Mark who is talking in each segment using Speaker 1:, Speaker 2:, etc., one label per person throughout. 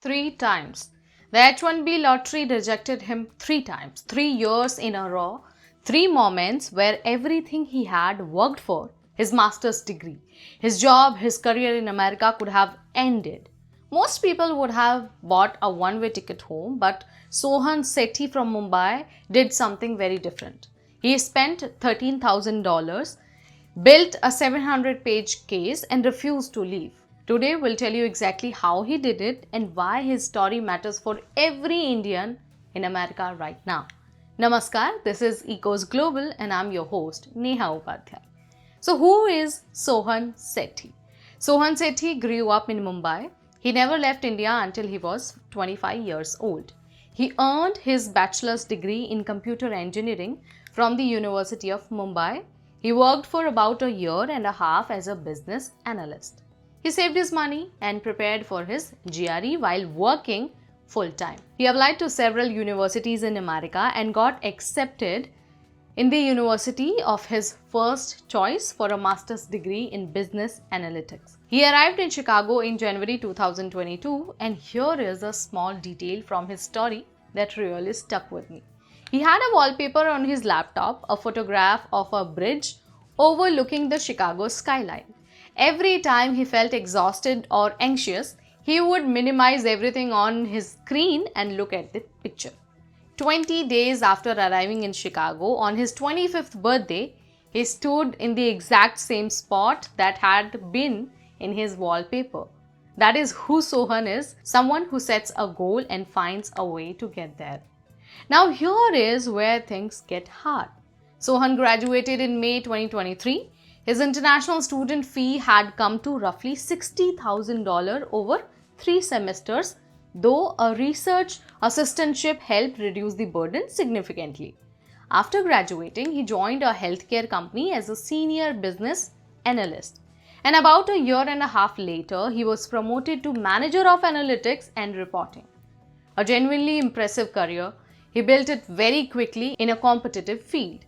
Speaker 1: Three times. The H1B lottery rejected him 3 times, 3 years in a row, three moments where everything he had worked for, his master's degree, his job, his career in America could have ended. Most people would have bought a one-way ticket home, but Sohan Sethi from Mumbai did something very different. He spent $13,000, built a 700-page case and refused to leave. Today we'll tell you exactly how he did it and why his story matters for every Indian in America right now. Namaskar, this is Ecos Global and I'm your host Neha Upadhyay. So who is Sohan Sethi? Sohan Sethi grew up in Mumbai. He never left India until he was 25 years old. He earned his bachelor's degree in computer engineering from the University of Mumbai. He worked for about a year and a half as a business analyst. He saved his money and prepared for his GRE while working full-time. He applied to several universities in America and got accepted in the university of his first choice for a master's degree in business analytics. He arrived in Chicago in January 2022, and here is a small detail from his story that really stuck with me. He had a wallpaper on his laptop, a photograph of a bridge overlooking the Chicago skyline. Every time he felt exhausted or anxious, he would minimize everything on his screen and look at the picture. 20 days after arriving in Chicago, on his 25th birthday, he stood in the exact same spot that had been in his wallpaper. That is who Sohan is, someone who sets a goal and finds a way to get there. Now here is where things get hard. Sohan graduated in May 2023. His international student fee had come to roughly $60,000 over 3 semesters, though a research assistantship helped reduce the burden significantly. After graduating, he joined a healthcare company as a senior business analyst. And about a year and a half later, he was promoted to manager of analytics and reporting. A genuinely impressive career. He built it very quickly in a competitive field.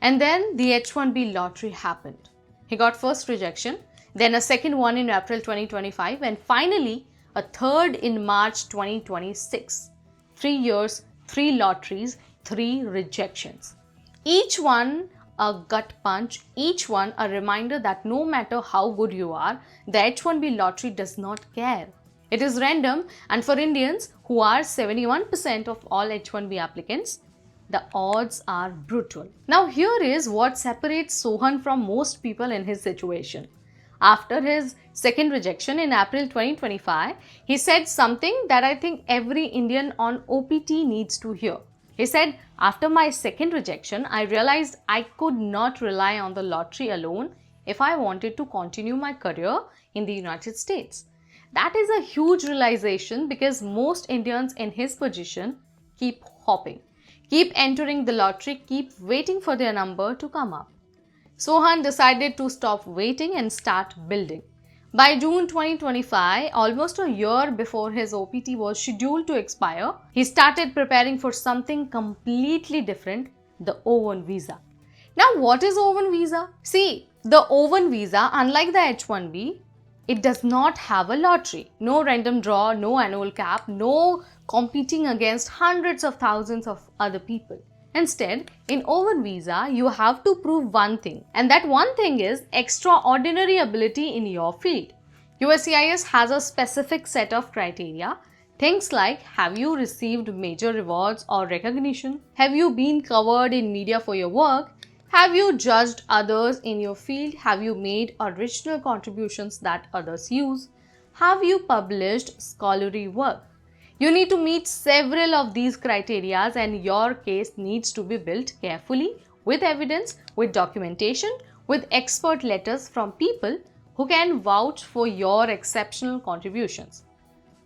Speaker 1: And then the H1B lottery happened. He got first rejection, then a second one in April 2025, and finally a third in March 2026. 3 years, 3 lotteries, 3 rejections. Each one a gut punch, each one a reminder that no matter how good you are, the H1B lottery does not care. It is random, and for Indians, who are 71% of all H1B applicants, the odds are brutal. Now here is what separates Sohan from most people in his situation. After his second rejection in April 2025, he said something that I think every Indian on OPT needs to hear. He said, after my second rejection, I realized I could not rely on the lottery alone if I wanted to continue my career in the United States. That is a huge realization because most Indians in his position keep hopping, keep entering the lottery, keep waiting for their number to come up. Sohan decided to stop waiting and start building. By June 2025, almost a year before his OPT was scheduled to expire, he started preparing for something completely different, the O1 visa. Now, what is O1 visa? See, the O1 visa, unlike the H1B, it does not have a lottery. No random draw, no annual cap, no competing against hundreds of thousands of other people. Instead, in O1 visa, you have to prove one thing, and that one thing is extraordinary ability in your field. USCIS has a specific set of criteria. Things like, have you received major rewards or recognition? Have you been covered in media for your work? Have you judged others in your field? Have you made original contributions that others use? Have you published scholarly work? You need to meet several of these criteria, and your case needs to be built carefully with evidence, with documentation, with expert letters from people who can vouch for your exceptional contributions.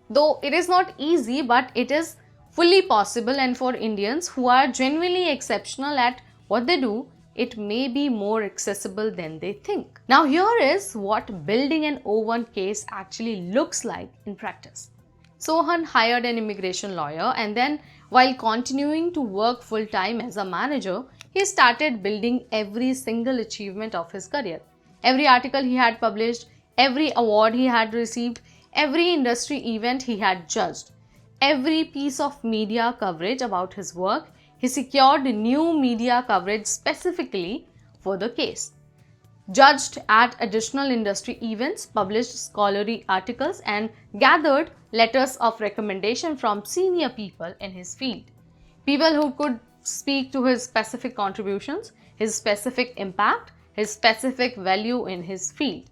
Speaker 1: Though it is not easy, but it is fully possible, and for Indians who are genuinely exceptional at what they do, it may be more accessible than they think. Now here is what building an O1 case actually looks like in practice. Sohan hired an immigration lawyer, and then while continuing to work full-time as a manager, he started building every single achievement of his career. Every article he had published, every award he had received, every industry event he had judged, every piece of media coverage about his work. He secured new media coverage specifically for the case, judged at additional industry events, published scholarly articles, and gathered letters of recommendation from senior people in his field. People who could speak to his specific contributions, his specific impact, his specific value in his field.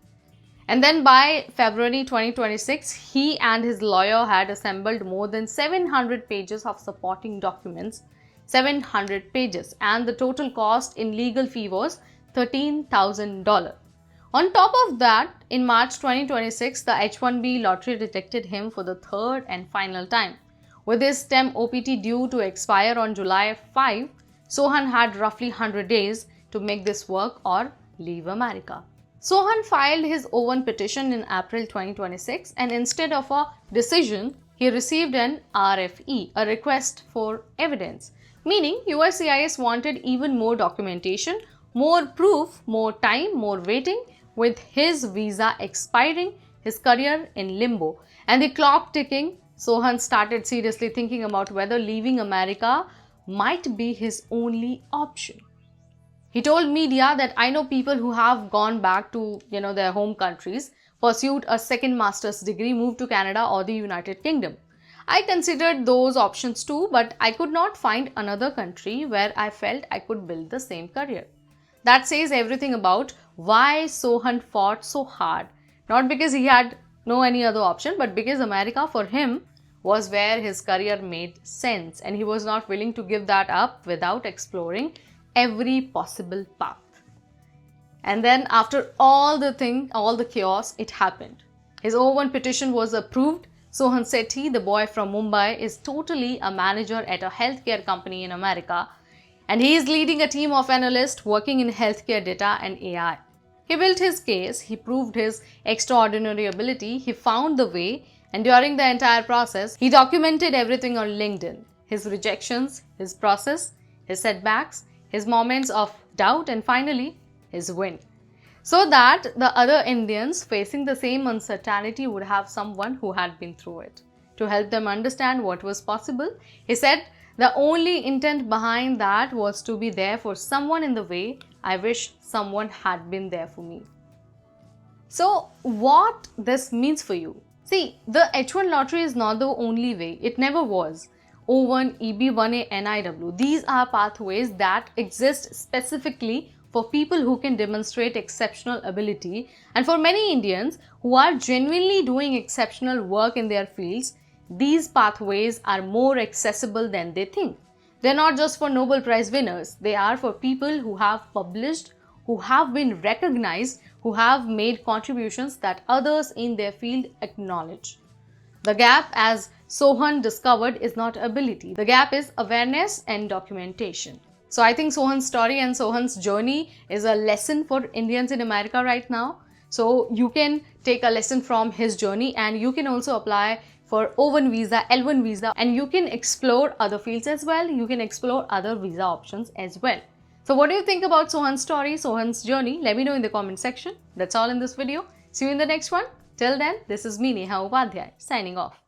Speaker 1: And then by February 2026, he and his lawyer had assembled more than 700 pages of supporting documents, 700 pages, and the total cost in legal fee was $13,000. On top of that, in March 2026, the H1B lottery rejected him for the third and final time. With his STEM OPT due to expire on July 5, Sohan had roughly 100 days to make this work or leave America. Sohan filed his O1 petition in April 2026, and instead of a decision, he received an RFE, a request for evidence, meaning USCIS wanted even more documentation, more proof, more time, more waiting. With his visa expiring, his career in limbo, and the clock ticking, Sohan started seriously thinking about whether leaving America might be his only option. He told media that I know people who have gone back to their home countries, pursued a second master's degree, moved to Canada or the United Kingdom. I considered those options too, but I could not find another country where I felt I could build the same career. That says everything about why Sohan fought so hard. Not because he had no any other option, but because America for him was where his career made sense, and he was not willing to give that up without exploring every possible path. And then after all the chaos, it happened. His O1 petition was approved. Sohan Sethi, the boy from Mumbai, is totally a manager at a healthcare company in America, and he is leading a team of analysts working in healthcare data and AI. He built his case, he proved his extraordinary ability, he found the way, and during the entire process, he documented everything on LinkedIn. His rejections, his process, his setbacks, his moments of doubt, and finally, his win. So that the other Indians facing the same uncertainty would have someone who had been through it to help them understand what was possible. He said, the only intent behind that was to be there for someone in the way I wish someone had been there for me. So what this means for you? See, the H1 lottery is not the only way. It never was. O1, EB1A, NIW. These are pathways that exist specifically for people who can demonstrate exceptional ability, and for many Indians who are genuinely doing exceptional work in their fields. These pathways are more accessible than they think. They're not just for Nobel Prize winners. They are for people who have published, who have been recognized, who have made contributions that others in their field acknowledge. The gap, as Sohan discovered, is not ability. The gap is awareness and documentation. So I think Sohan's story and Sohan's journey is a lesson for Indians in America right now. So you can take a lesson from his journey, and you can also apply for O1 visa, L1 visa, and you can explore other fields as well. You can explore other visa options as well. So what do you think about Sohan's story, Sohan's journey? Let me know in the comment section. That's all in this video. See you in the next one. Till then, this is me, Neha Upadhyay, signing off.